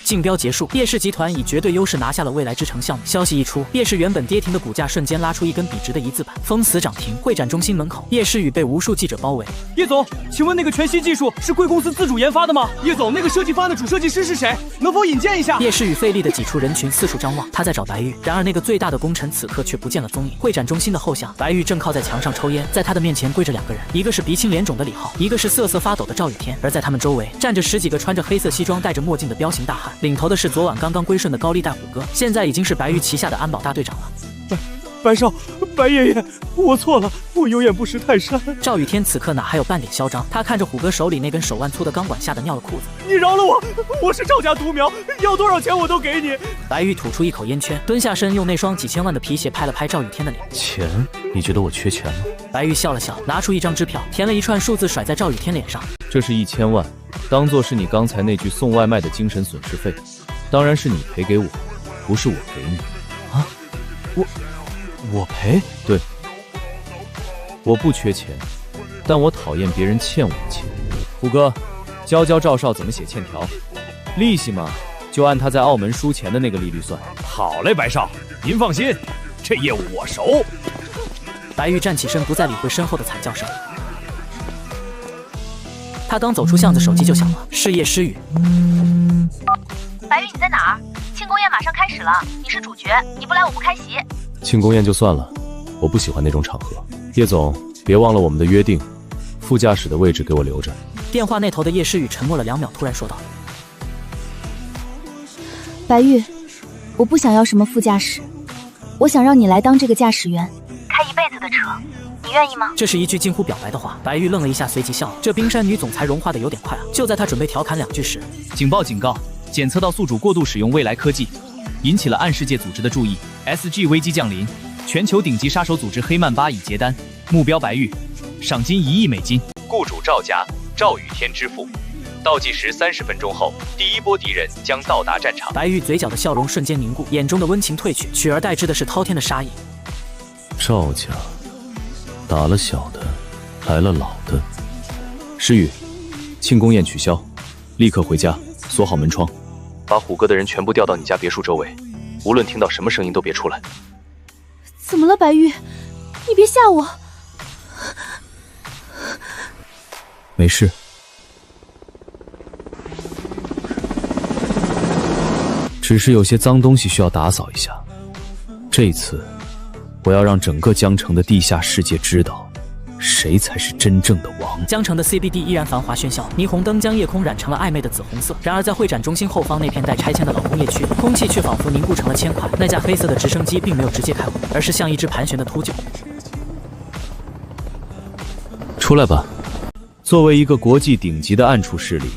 竞标结束，叶氏集团以绝对优势拿下了未来之城项目。消息一出，叶氏原本跌停的股价瞬间拉出一根笔直的一字板，封死涨停。会展中心门口，叶诗雨被无数记者包围。叶总，请问那个全息技术是贵公司自主研发的吗？叶总，那个设计方案的主设计师是谁？能否引荐一下？叶诗雨费力地挤出人群，四处张望，他在找白玉。然而那个最大的功臣此刻却不见了踪影。会展中心的后巷，白玉正靠在墙上抽烟，在他的面前跪着2个人，一个是鼻青脸肿的李浩，一个是瑟瑟发抖的赵雨天。而在他们周围站着10几个穿着黑色西装、戴着墨镜的彪形大汉，领头的是昨晚刚刚归顺的高利贷虎哥，现在已经是白玉旗下的安保大队长了。白少，白爷爷，我错了，我有眼不识泰山。赵雨天此刻哪还有半点嚣张？他看着虎哥手里那根手腕粗的钢管，吓得尿了裤子。你饶了我，我是赵家独苗，要多少钱我都给你。白玉吐出一口烟圈，蹲下身，用那双几千万的皮鞋拍了拍赵雨天的脸。钱？你觉得我缺钱吗？白玉笑了笑，拿出一张支票，填了一串数字，甩在赵雨天脸上。这是1000万，当做是你刚才那句送外卖的精神损失费。当然是你赔给我，不是我给你。啊？我赔？对，我不缺钱，但我讨厌别人欠我的钱。虎哥，教赵少怎么写欠条，利息嘛，就按他在澳门输钱的那个利率算。好嘞，白少，您放心，这业务我熟。白玉站起身，不再理会身后的惨叫声。他刚走出巷子，手机就响了，是叶诗雨。白玉，你在哪儿？庆功宴马上开始了，你是主角，你不来我不开席。庆功宴就算了，我不喜欢那种场合。叶总，别忘了我们的约定，副驾驶的位置给我留着。电话那头的叶诗雨沉默了2秒，突然说道：“白玉，我不想要什么副驾驶，我想让你来当这个驾驶员，开一辈子的车，你愿意吗？”这是一句近乎表白的话。白玉愣了一下，随即笑了。这冰山女总裁融化的有点快啊！就在他准备调侃2句时，警报！警告！检测到宿主过度使用未来科技，引起了暗世界组织的注意。SG 危机降临，全球顶级杀手组织黑曼巴已结单，目标白玉，赏金1亿美金。雇主赵家，赵雨天支付。倒计时30分钟后，第一波敌人将到达战场。白玉嘴角的笑容瞬间凝固，眼中的温情褪去，取而代之的是滔天的杀意。赵家打了小的，来了老的。诗雨，庆功宴取消，立刻回家，锁好门窗，把虎哥的人全部调到你家别墅周围，无论听到什么声音都别出来。怎么了，白玉？你别吓我。没事。只是有些脏东西需要打扫一下。这一次，我要让整个江城的地下世界知道，谁才是真正的王。江城的 CBD 依然繁华喧嚣，霓虹灯将夜空染成了暧昧的紫红色。然而在会展中心后方那片待拆迁的老工业区，空气却仿佛凝固成了铅块。那架黑色的直升机并没有直接开火，而是像一只盘旋的秃鹫。出来吧。作为一个国际顶级的暗处势力，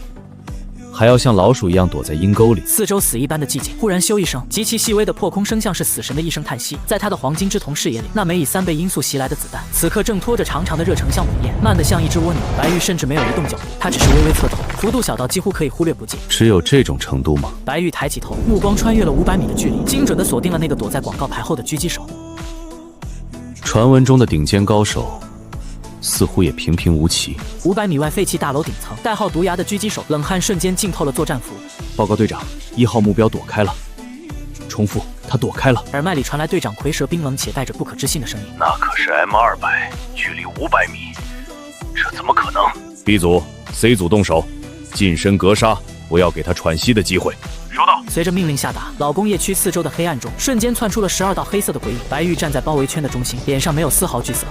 还要像老鼠一样躲在阴沟里。四周死一般的寂静，忽然咻一声，极其细微的破空声像是死神的一声叹息。在他的黄金之瞳视野里，那枚以3倍音速袭来的子弹，此刻正拖着长长的热成像火焰，慢得像一只蜗牛。白玉甚至没有移动脚步，他只是微微侧头，幅度小到几乎可以忽略不计。只有这种程度吗？白玉抬起头，目光穿越了500米的距离，精准地锁定了那个躲在广告牌后的狙击手。传闻中的顶尖高手，似乎也平平无奇。500米外废弃大楼顶层，代号毒牙的狙击手冷汗瞬间浸透了作战服。报告队长，1号目标躲开了。重复，他躲开了。耳麦里传来队长蝰蛇冰冷且带着不可置信的声音：“那可是 M200，距离500米，这怎么可能 ？”B 组、C 组动手，近身格杀，不要给他喘息的机会。收到。随着命令下达，老工业区四周的黑暗中瞬间窜出了12道黑色的鬼影。白玉站在包围圈的中心，脸上没有丝毫惧色。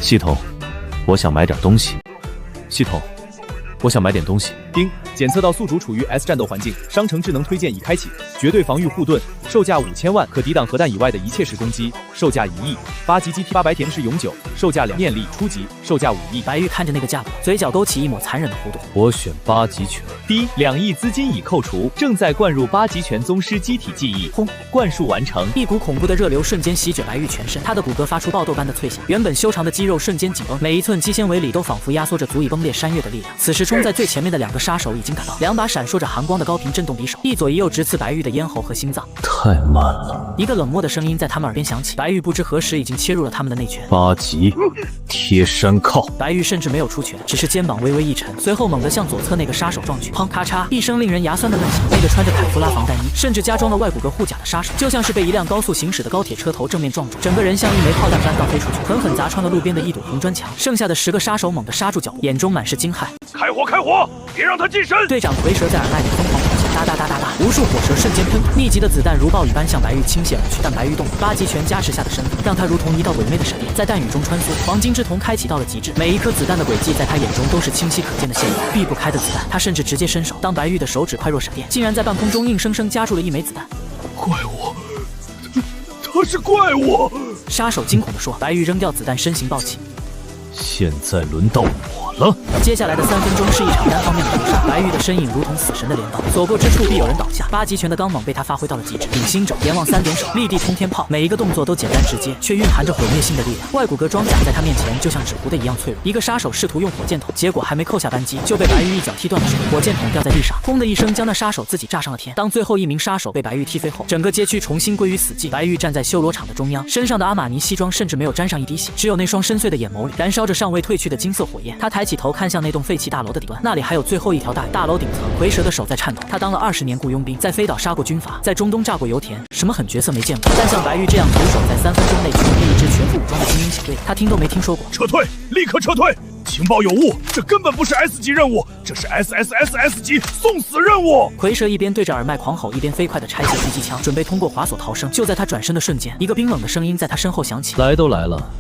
系统，我想买点东西。系统，我想买点东西。丁，检测到宿主处于 S 战斗环境，商城智能推荐已开启，绝对防御护盾，售价5000万，可抵挡核弹以外的一切时攻击，售价1亿。8级 GT800甜是永久，售价2念力初级，售价5亿。白玉看着那个价格，嘴角勾起一抹残忍的弧度。我选8级拳。第2亿资金已扣除，正在灌入8级拳宗师机体记忆。轰！灌输完成。一股恐怖的热流瞬间席卷白玉全身，他的骨骼发出爆豆般的脆响，原本修长的肌肉瞬间紧绷，每一寸肌纤维里都仿佛压缩着足以崩裂山岳的力量。此时冲在最前面的2个杀手已经赶到，2把闪烁着寒光的高频震动匕首，一左一右直刺白玉的咽喉和心脏。太慢了。一个冷漠的声音在他们耳边响起，白玉不知何时已经切入了他们的内拳。8级贴山靠。白玉甚至没有出拳，只是肩膀微微一沉，随后猛地向左侧那个杀手撞去。砰！咔嚓！一声令人牙酸的闷响。那个穿着凯夫拉防弹衣，甚至加装了外骨骼护甲的杀手，就像是被一辆高速行驶的高铁车头正面撞中，整个人像一枚炮弹般倒飞出去，狠狠砸穿了路边的一堵红砖墙。剩下的10个杀手猛地刹住脚步，眼中满是惊骇。开火！开火！别让他近身！队长蝰蛇在耳麦里疯狂咆哮，哒哒哒哒哒，无数火舌瞬间喷吐，密集的子弹如暴雨般向白玉倾泻而去。但白玉动了，8级拳加持下的身体让他如同一道鬼魅的闪电，在弹雨中穿梭。黄金之瞳开启到了极致，每一颗子弹的轨迹在他眼中都是清晰可见的线路，避不开的子弹。他甚至直接伸手，当白玉的手指快若闪电，竟然在半空中硬生生夹住了一枚子弹。怪物，他是怪物！杀手惊恐地说。白玉扔掉子弹，身形暴起。现在轮到我了。接下来的3分钟是一场单方面的屠杀，白玉的身影如同死神的镰刀，所过之处必有人倒下。8级拳的刚猛被他发挥到了极致，顶心肘、阎王3点手、立地通天炮，每一个动作都简单直接，却蕴含着毁灭性的力量。外骨骼装甲在他面前就像纸糊的一样脆弱。一个杀手试图用火箭筒，结果还没扣下扳机，就被白玉一脚踢断了手，火箭筒掉在地上，轰的一声将那杀手自己炸上了天。当最后一名杀手被白玉踢飞后，整个街区重新归于死寂。白玉站在修罗场的中央，身上的阿玛尼西装甚至没有沾上一滴血，只有那双深邃的眼眸里燃烧着尚未褪去的金色火焰。他抬起头看向那栋废弃大楼的顶端，那里还有最后一条大楼顶层，蝰蛇的手在颤抖。他当了20年雇佣兵，在飞岛杀过军阀，在中东炸过油田，什么狠角色没见过？但像白玉这样徒手在3分钟内摧灭一支全副武装的精英小队，他听都没听说过。撤退，立刻撤退！情报有误，这根本不是 S 级任务，这是 SSSS 级送死任务！蝰蛇一边对着耳麦狂吼，一边飞快地拆卸狙击枪，准备通过滑索逃生。就在他转身的瞬间，一个冰冷的声音在他身后响起：来都来了，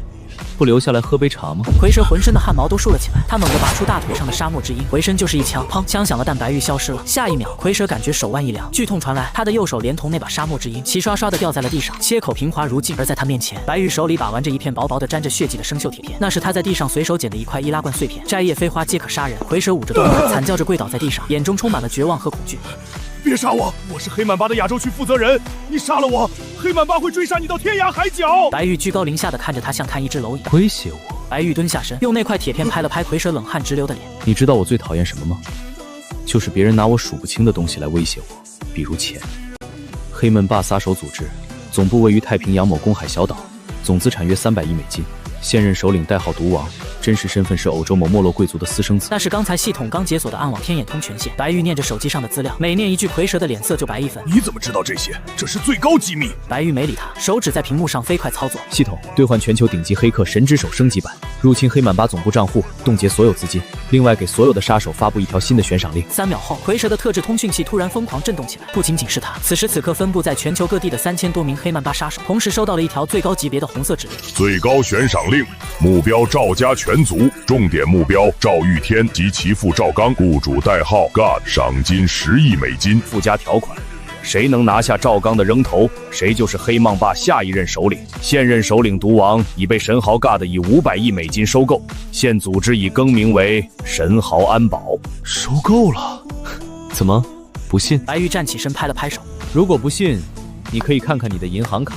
不留下来喝杯茶吗？蝰蛇浑身的汗毛都竖了起来，他猛地拔出大腿上的沙漠之鹰，回身就是一枪，砰！枪响了，但白玉消失了。下一秒，蝰蛇感觉手腕一凉，剧痛传来，他的右手连同那把沙漠之鹰齐刷刷地掉在了地上，切口平滑如镜。而在他面前，白玉手里把玩着一片薄薄的沾着血迹的生锈铁片，那是他在地上随手捡的一块易拉罐碎片。摘叶飞花皆可杀人。蝰蛇捂着肚子，惨叫着跪倒在地上，眼中充满了绝望和恐惧。别杀我！我是黑曼巴的亚洲区负责人，你杀了我，黑曼巴会追杀你到天涯海角！白玉居高临下的看着他，像看一只蝼蚁。威胁我？白玉蹲下身，用那块铁片拍了拍蝰蛇冷汗直流的脸。你知道我最讨厌什么吗？就是别人拿我数不清的东西来威胁我，比如钱。黑曼巴杀手组织总部位于太平洋某公海小岛，总资产约300亿美金，现任首领代号毒王，真实身份是欧洲某没落贵族的私生子。那是刚才系统刚解锁的暗网天眼通权限。白玉念着手机上的资料，每念一句，蝰蛇的脸色就白一分。你怎么知道这些？这是最高机密。白玉没理他，手指在屏幕上飞快操作。系统兑换全球顶级黑客神之手升级版，入侵黑曼巴总部账户，冻结所有资金。另外给所有的杀手发布一条新的悬赏令。3秒后，蝰蛇的特制通讯器突然疯狂震动起来。不仅仅是他，此时此刻分布在全球各地的3000多名黑曼巴杀手，同时收到了一条最高级别的红色指令：最高悬赏令，目标赵家全族，重点目标赵玉天及其父赵刚，雇主代号 God， 赏金10亿美金。附加条款，谁能拿下赵刚的人头，谁就是黑曼巴下一任首领。现任首领毒王已被神豪 God 以500亿美金收购，现组织已更名为神豪安保。收购了？怎么不信？白玉站起身拍了拍手。如果不信，你可以看看你的银行卡。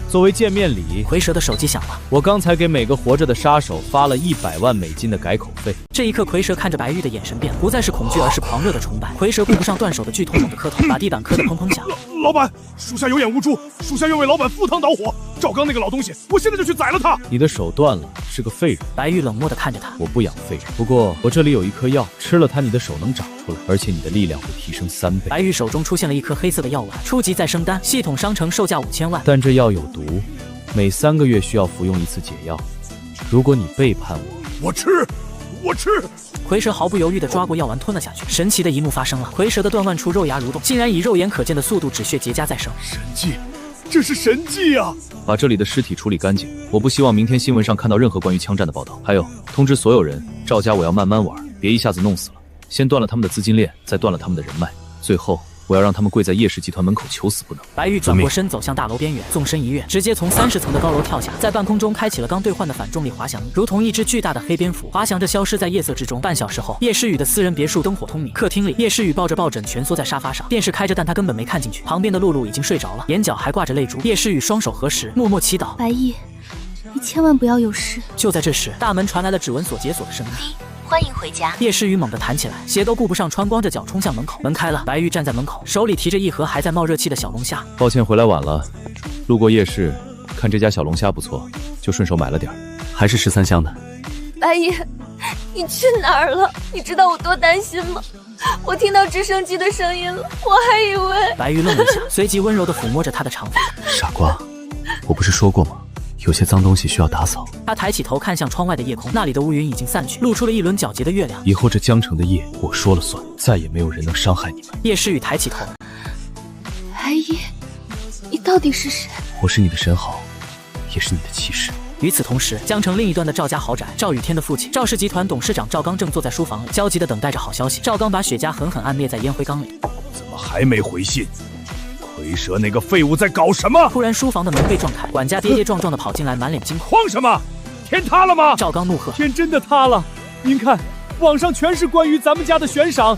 作为见面礼，蝰蛇的手机响了。我刚才给每个活着的杀手发了100万美金的改口费。这一刻，蝰蛇看着白玉的眼神变了，不再是恐惧，而是狂热的崇拜。蝰蛇顾不上断手的剧痛，猛地磕头，把地板磕得砰砰响。老板，属下有眼无珠，属下愿为老板赴汤蹈火。赵刚那个老东西，我现在就去宰了他。你的手断了，是个废人。白玉冷漠地看着他。我不养废人，不过我这里有一颗药，吃了它，你的手能长出来，而且你的力量会提升3倍。白玉手中出现了一颗黑色的药丸，初级再生丹，系统商城售价5000万。但这药有毒，每3个月需要服用1次解药。如果你背叛我，我吃。我吃。蝰蛇毫不犹豫地抓过药丸吞了下去。神奇的一幕发生了，蝰蛇的断腕处肉芽蠕动，竟然以肉眼可见的速度止血结痂再生。神迹，这是神迹啊！把这里的尸体处理干净，我不希望明天新闻上看到任何关于枪战的报道。还有，通知所有人，赵家我要慢慢玩，别一下子弄死了。先断了他们的资金链，再断了他们的人脉，最后我要让他们跪在叶氏集团门口求死不能。白玉转过身走向大楼边缘，纵身一跃，直接从30层的高楼跳下，在半空中开启了刚兑换的反重力滑翔翼，如同一只巨大的黑蝙蝠，滑翔着消失在夜色之中。半小时后，叶诗雨的私人别墅灯火通明，客厅里，叶诗雨抱着抱枕蜷缩在沙发上，电视开着，但她根本没看进去。旁边的露露已经睡着了，眼角还挂着泪珠。叶诗雨双手合十，默默祈祷：白毅，你千万不要有事。就在这时，大门传来了指纹锁解锁的声音。欢迎回家。叶诗雨猛地弹起来，鞋都顾不上穿，光着脚冲向门口。门开了，白玉站在门口，手里提着一盒还在冒热气的小龙虾。抱歉回来晚了，路过夜市，看这家小龙虾不错，就顺手买了点，还是13香的。白毅，你去哪儿了？你知道我多担心吗？我听到直升机的声音了，我还以为……白玉愣了一下，随即温柔地抚摸着他的长发。傻瓜，我不是说过吗？有些脏东西需要打扫。他抬起头看向窗外的夜空，那里的乌云已经散去，露出了一轮皎洁的月亮。以后这江城的夜我说了算，再也没有人能伤害你们。叶诗雨抬起头，白毅，你到底是谁？我是你的神好，也是你的骑士。与此同时，江城另一端的赵家豪宅，赵雨天的父亲赵氏集团董事长赵刚正坐在书房里，焦急地等待着好消息。赵刚把雪茄狠狠按灭在烟灰缸里。怎么还没回信？蝰蛇那个废物在搞什么？突然，书房的门被撞开，管家跌跌撞撞地跑进来，满脸惊恐。慌什么？天塌了吗？赵刚怒喝：天真的塌了！您看，网上全是关于咱们家的悬赏。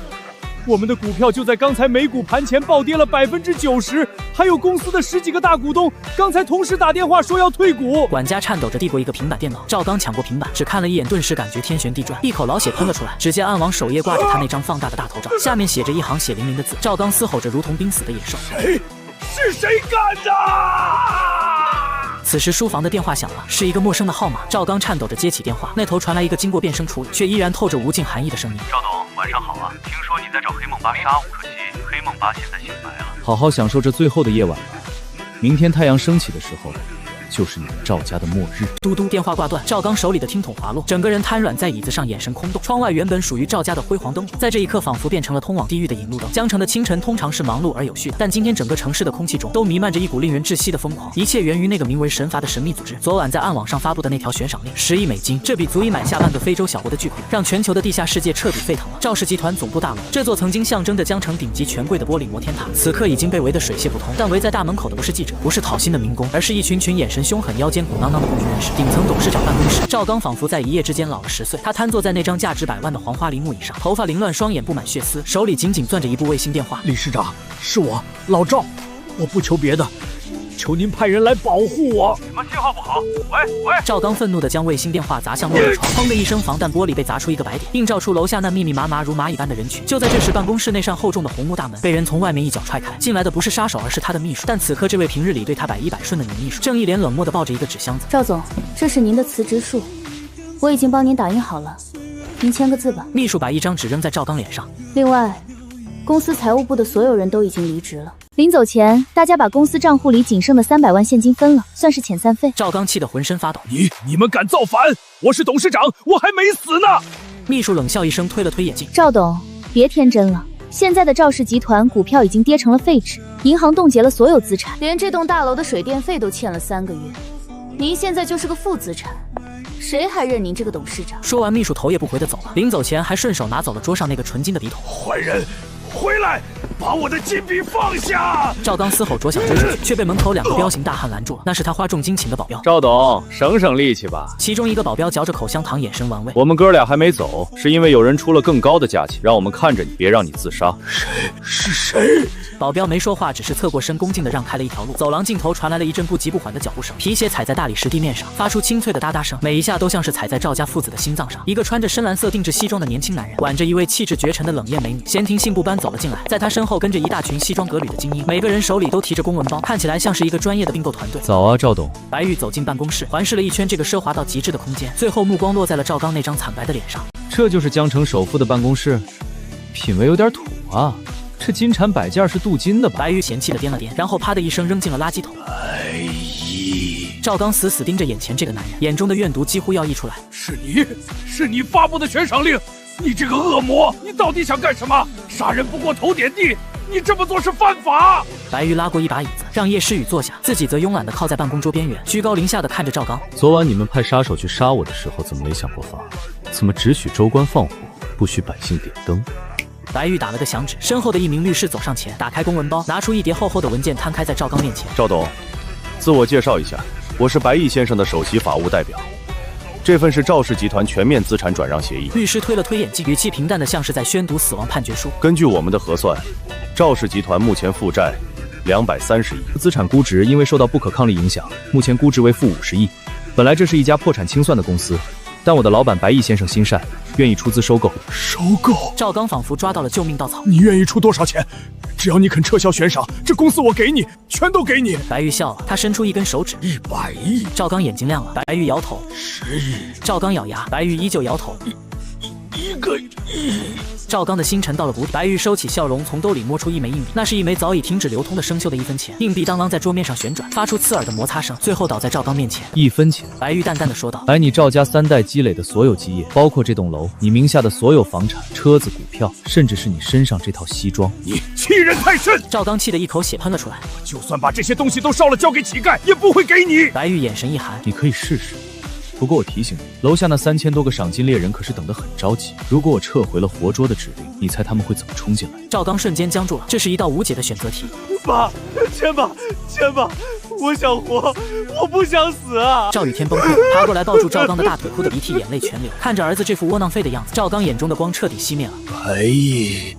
我们的股票就在刚才美股盘前暴跌了90%，还有公司的10几个大股东刚才同时打电话说要退股。管家颤抖着递过一个平板电脑，赵刚抢过平板，只看了一眼，顿时感觉天旋地转，一口老血喷了出来。只见暗网首页挂着他那张放大的大头照，下面写着一行血淋淋的字。赵刚嘶吼着，如同濒死的野兽。是谁干的？此时书房的电话响了，是一个陌生的号码。赵刚颤抖着接起电话，那头传来一个经过变声处理却依然透着无尽寒意的声音：赵董，晚上好啊！听说你在找黑梦八杀，可惜黑梦八现在醒来了。好好享受这最后的夜晚吧，明天太阳升起的时候，就是你们赵家的末日。嘟嘟，电话挂断，赵刚手里的听筒滑落，整个人瘫软在椅子上，眼神空洞。窗外原本属于赵家的辉煌灯火，在这一刻仿佛变成了通往地狱的引路灯。江城的清晨通常是忙碌而有序的，但今天整个城市的空气中都弥漫着一股令人窒息的疯狂，一切源于那个名为神罚的神秘组织昨晚在暗网上发布的那条悬赏令，10亿美金，这笔足以买下半个非洲小国的巨款，让全球的地下世界彻底沸腾了。赵氏集团总部大楼，这座曾经象征着江城顶级权贵的玻璃摩天塔，此刻已经被围得水泄不通。但围在大门口的不是记者，不是讨薪的民工，而是一群眼神凶狠、腰间鼓囊囊的公军人士。顶层董事长办公室，赵刚仿佛在一夜之间老了10岁。他瘫坐在那张价值100万的黄花梨木椅上，头发凌乱，双眼布满血丝，手里紧紧攥着一部卫星电话。理事长，是我老赵，我不求别的，求您派人来保护我。什么信号不好？喂！赵刚愤怒地将卫星电话砸向落地窗，砰的一声，防弹玻璃被砸出一个白点，映照出楼下那密密麻麻如蚂蚁般的人群。就在这时，办公室那扇厚重的红木大门被人从外面一脚踹开，进来的不是杀手，而是他的秘书。但此刻，这位平日里对他百依百顺的女秘书，正一脸冷漠地抱着一个纸箱子。赵总，这是您的辞职书，我已经帮您打印好了，您签个字吧。秘书把一张纸扔在赵刚脸上。另外，公司财务部的所有人都已经离职了。临走前，大家把公司账户里仅剩的300万现金分了，算是遣散费。赵刚气得浑身发抖。你们敢造反？我是董事长，我还没死呢！秘书冷笑一声，推了推眼镜。赵董，别天真了。现在的赵氏集团股票已经跌成了废纸，银行冻结了所有资产，连这栋大楼的水电费都欠了3个月。您现在就是个负资产，谁还认您这个董事长？说完，秘书头也不回地走了。临走前还顺手拿走了桌上那个纯金的笔筒。坏人，回来！把我的金币放下！赵刚嘶吼着想追出去，却被门口2个彪形大汉拦住了。那是他花重金请的保镖。赵董，省省力气吧。其中一个保镖嚼着口香糖，眼神玩味。我们哥俩还没走，是因为有人出了更高的价钱，让我们看着你，别让你自杀。是谁？保镖没说话，只是侧过身，恭敬地让开了一条路。走廊尽头传来了一阵不急不缓的脚步声，皮鞋踩在大理石地面上，发出清脆的哒哒声，每一下都像是踩在赵家父子的心脏上。一个穿着深蓝色定制西装的年轻男人，挽着一位气质绝尘的冷艳美女，闲庭信步般走了进来，在他身后跟着一大群西装革履的精英，每个人手里都提着公文包，看起来像是一个专业的并购团队。早啊，赵董。白玉走进办公室，环视了一圈这个奢华到极致的空间，最后目光落在了赵刚那张惨白的脸上。这就是江城首富的办公室，品味有点土啊。这金蝉摆件是镀金的吧？白玉嫌弃的掂了掂，然后啪的一声扔进了垃圾桶。白衣，赵刚死死盯着眼前这个男人，眼中的怨毒几乎要溢出来。是你发布的悬赏令！你这个恶魔，你到底想干什么？杀人不过头点地，你这么做是犯法！白玉拉过一把椅子，让叶诗雨坐下，自己则慵懒地靠在办公桌边缘，居高临下地看着赵刚。昨晚你们派杀手去杀我的时候，怎么没想过法？怎么只许州官放火，不许百姓点灯？白玉打了个响指，身后的一名律师走上前，打开公文包，拿出一叠厚厚的文件，摊开在赵刚面前。赵董，自我介绍一下，我是白毅先生的首席法务代表。这份是赵氏集团全面资产转让协议。律师推了推眼镜，语气平淡的像是在宣读死亡判决书。根据我们的核算，赵氏集团目前负债230亿，资产估值因为受到不可抗力影响，目前估值为-50亿。本来这是一家破产清算的公司，但我的老板白毅先生心善，愿意出资收购。收购？赵刚仿佛抓到了救命稻草。你愿意出多少钱？只要你肯撤销悬赏，这公司我给你，全都给你。白玉笑了，他伸出一根手指，100亿。赵刚眼睛亮了，白玉摇头，10亿。赵刚咬牙，白玉依旧摇头，1个亿。赵刚的心沉到了谷底，白玉收起笑容，从兜里摸出一枚硬币，那是一枚早已停止流通的生锈的1分钱。硬币当啷在桌面上旋转，发出刺耳的摩擦声，最后倒在赵刚面前。1分钱。白玉淡淡的说道：“白，你赵家3代积累的所有基业，包括这栋楼，你名下的所有房产、车子、股票，甚至是你身上这套西装，你欺人太甚！”赵刚气得一口血喷了出来。我就算把这些东西都烧了交给乞丐，也不会给你。白玉眼神一寒：“你可以试试。不过我提醒你，楼下那3000多个赏金猎人可是等得很着急。如果我撤回了活捉的指令，你猜他们会怎么冲进来？”赵刚瞬间僵住了，这是一道无解的选择题。爸，签吧，我想活，我不想死啊！赵雨天崩溃，爬过来抱住赵刚的大腿，哭得鼻涕眼泪全流。看着儿子这副窝囊废的样子，赵刚眼中的光彻底熄灭了。白毅，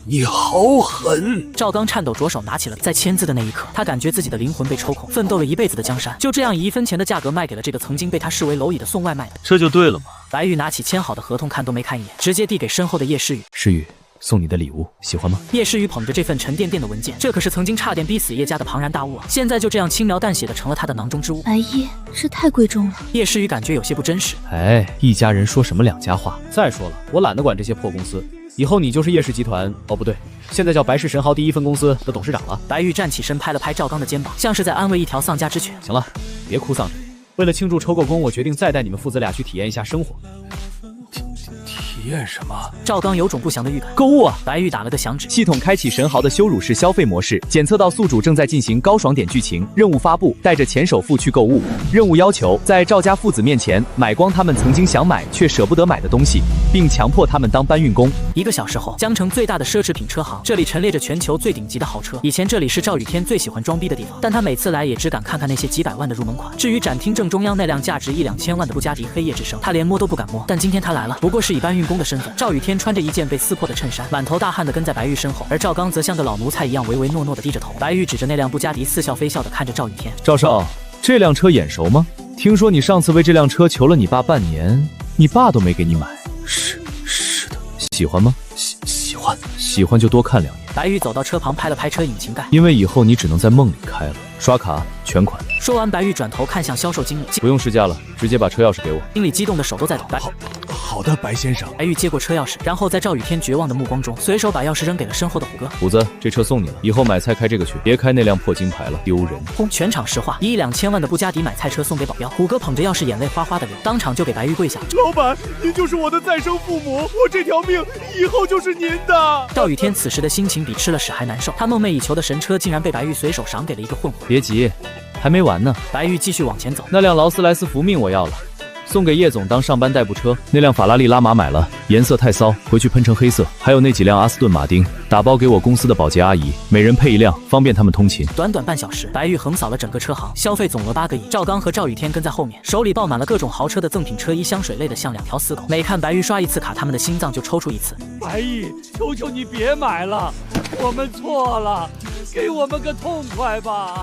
你好狠！赵刚颤抖着手拿起了，在签字的那一刻，他感觉自己的灵魂被抽空，奋斗了一辈子的江山，就这样以1分钱的价格卖给了这个曾经被他视为蝼蚁的送外卖的。这就对了嘛。白玉拿起签好的合同看都没看一眼，直接递给身后的叶诗雨。诗雨，送你的礼物，喜欢吗？叶诗雨捧着这份沉甸甸的文件，这可是曾经差点逼死叶家的庞然大物啊！现在就这样轻描淡写的成了他的囊中之物。白毅，这太贵重了。叶诗雨感觉有些不真实。哎，一家人说什么两家话？再说了，我懒得管这些破公司。以后你就是叶氏集团，哦不对，现在叫白氏神豪第一分公司的董事长了。白玉站起身，拍了拍赵刚的肩膀，像是在安慰一条丧家之犬。行了，别哭丧着脸。为了庆祝抽购工，我决定再带你们父子俩去体验一下生活。体验什么？赵刚有种不祥的预感。购物啊！白玉打了个响指，系统开启神豪的羞辱式消费模式，检测到宿主正在进行高爽点剧情。任务发布：带着前首富去购物。任务要求在赵家父子面前买光他们曾经想买却舍不得买的东西，并强迫他们当搬运工。1个小时后，江城最大的奢侈品车行，这里陈列着全球最顶级的豪车。以前这里是赵雨天最喜欢装逼的地方，但他每次来也只敢看看那些几百万的入门款。至于展厅正中央那辆价值1-2千万的布加迪黑夜之声，他连摸都不敢摸。但今天他来了，不过是以搬运工的身份。赵雨天穿着一件被撕破的衬衫，满头大汗的跟在白玉身后，而赵刚则像个老奴才一样唯唯诺诺的低着头。白玉指着那辆布加迪，似笑非笑的看着赵雨天。赵少，这辆车眼熟吗？听说你上次为这辆车求了你爸半年，你爸都没给你买。是的。喜欢吗？喜欢就多看2眼。白玉走到车旁，拍了拍车引擎盖，因为以后你只能在梦里开了。刷卡全款。说完，白玉转头看向销售经理，不用试驾了，直接把车钥匙给我。经理激动的手都在抖。好的，白先生。白玉接过车钥匙，然后在赵雨天绝望的目光中，随手把钥匙扔给了身后的虎哥。虎子，这车送你了，以后买菜开这个去，别开那辆破金牌了，丢人。轰！全场石化，以1-2千万的布加迪买菜车送给保镖。虎哥捧着钥匙，眼泪哗哗的流，当场就给白玉跪下。老板，您就是我的再生父母，我这条命以后就是您的。赵雨天此时的心情比吃了屎还难受，他梦寐以求的神车竟然被白玉随手赏给了一个混混。别急，还没完呢。白玉继续往前走，那辆劳斯莱斯福命我要了，送给叶总当上班代步车。那辆法拉利拉玛买了，颜色太骚，回去喷成黑色。还有那几辆阿斯顿马丁，打包给我公司的保洁阿姨，每人配1辆，方便他们通勤。短短半小时，白玉横扫了整个车行，消费总额8个亿。赵刚和赵雨天跟在后面，手里抱满了各种豪车的赠品车衣，香水类的像2条死狗。每看白玉刷一次卡，他们的心脏就抽搐一次。白毅，求求你别买了，我们错了，给我们个痛快吧。